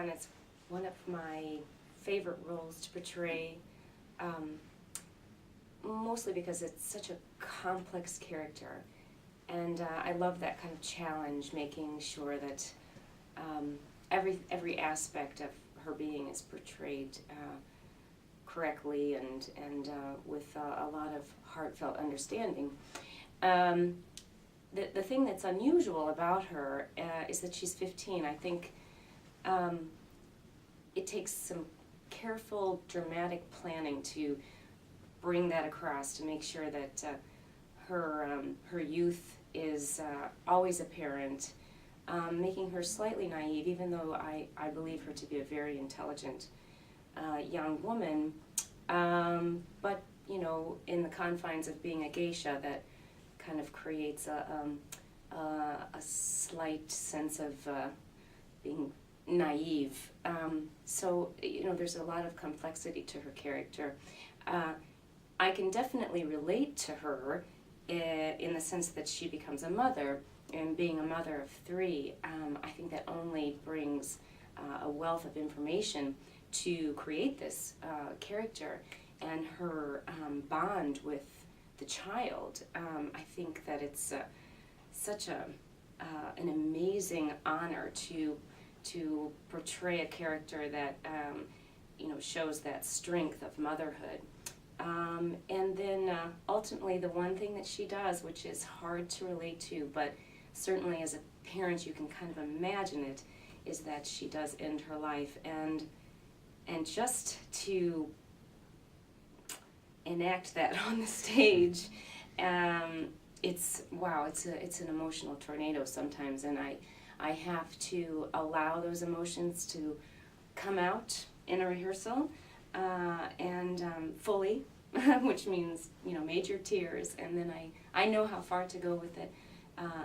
Cio-Cio-San is one of my favorite roles to portray, mostly because it's such a complex character. And I love that kind of challenge, making sure that every aspect of her being is portrayed correctly and with a lot of heartfelt understanding. The thing that's unusual about her is that she's 15. I think it takes some careful, dramatic planning to bring that across, to make sure that her youth is always apparent, making her slightly naive, even though I believe her to be a very intelligent young woman, but you know, in the confines of being a geisha, that kind of creates a slight sense of being naive. So you know, there's a lot of complexity to her character. I can definitely relate to her in the sense that she becomes a mother, and being a mother of 3, I think that only brings a wealth of information to create this character and her bond with the child. I think that it's such an amazing honor to portray a character that you know, shows that strength of motherhood. And then ultimately the one thing that she does, which is hard to relate to, but certainly as a parent you can kind of imagine it, is that she does end her life. And just to enact that on the stage, it's wow, it's an emotional tornado sometimes, and I have to allow those emotions to come out in a rehearsal, and fully, which means, you know, major tears, and then I know how far to go with it,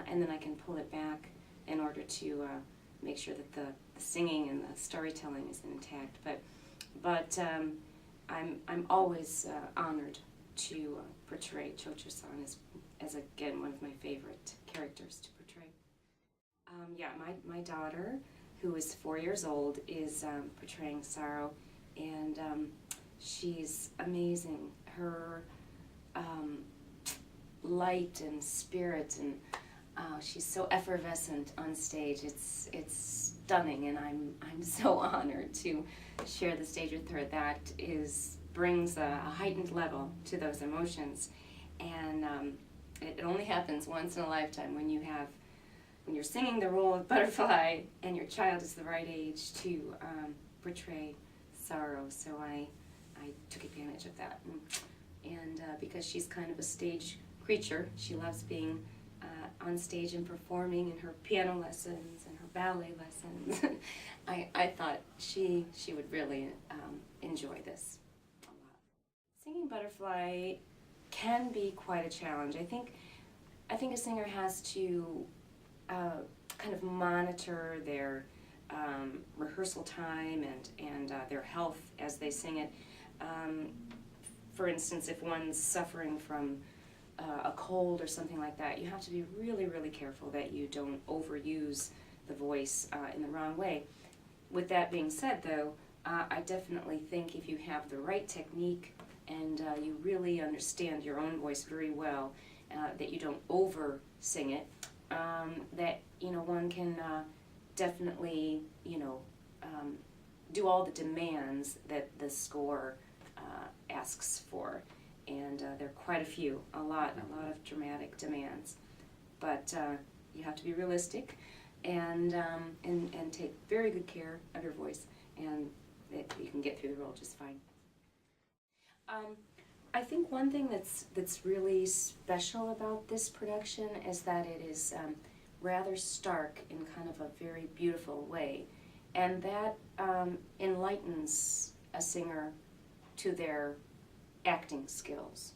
and then I can pull it back in order to make sure that the singing and the storytelling is intact. But I'm always honored to portray Cio-Cio-San as again one of my favorite characters to portray. Yeah, my daughter, who is 4 years old, is portraying Sorrow, and she's amazing. Her light and spirit, and she's so effervescent on stage. It's stunning, and I'm so honored to share the stage with her. That brings a heightened level to those emotions, and it only happens once in a lifetime when you're singing the role of Butterfly and your child is the right age to portray Sorrow. So I took advantage of that, and because she's kind of a stage creature, she loves being on stage and performing, and her piano lessons and her ballet lessons. I thought she would really enjoy this a lot. Singing Butterfly can be quite a challenge. I think a singer has to kind of monitor their rehearsal time and their health as they sing it. For instance, if one's suffering from a cold or something like that, you have to be really, really careful that you don't overuse the voice in the wrong way. With that being said, though, I definitely think if you have the right technique and you really understand your own voice very well, that you don't over sing it, that, you know, one can definitely, you know, do all the demands that the score asks for. And there are quite a few, a lot of dramatic demands. But you have to be realistic and take very good care of your voice, and you can get through the role just fine. I think one thing that's really special about this production is that it is rather stark in kind of a very beautiful way, and that enlightens a singer to their acting skills.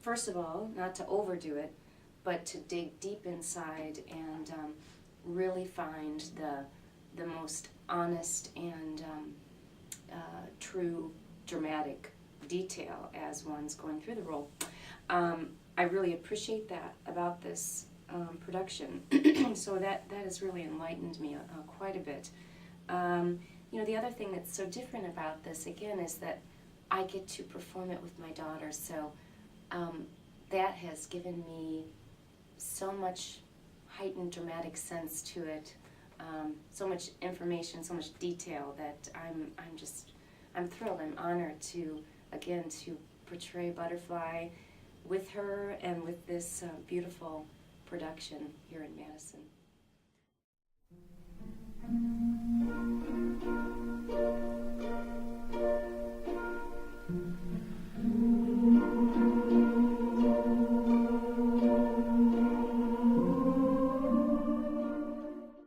First of all, not to overdo it, but to dig deep inside and really find the most honest and true dramatic detail as one's going through the role. I really appreciate that about this production. So that has really enlightened me quite a bit. You know, the other thing that's so different about this, again, is that I get to perform it with my daughter, so that has given me so much heightened dramatic sense to it, so much information, so much detail that I'm thrilled. I'm honored to, again, to portray Butterfly with her and with this beautiful production here in Madison.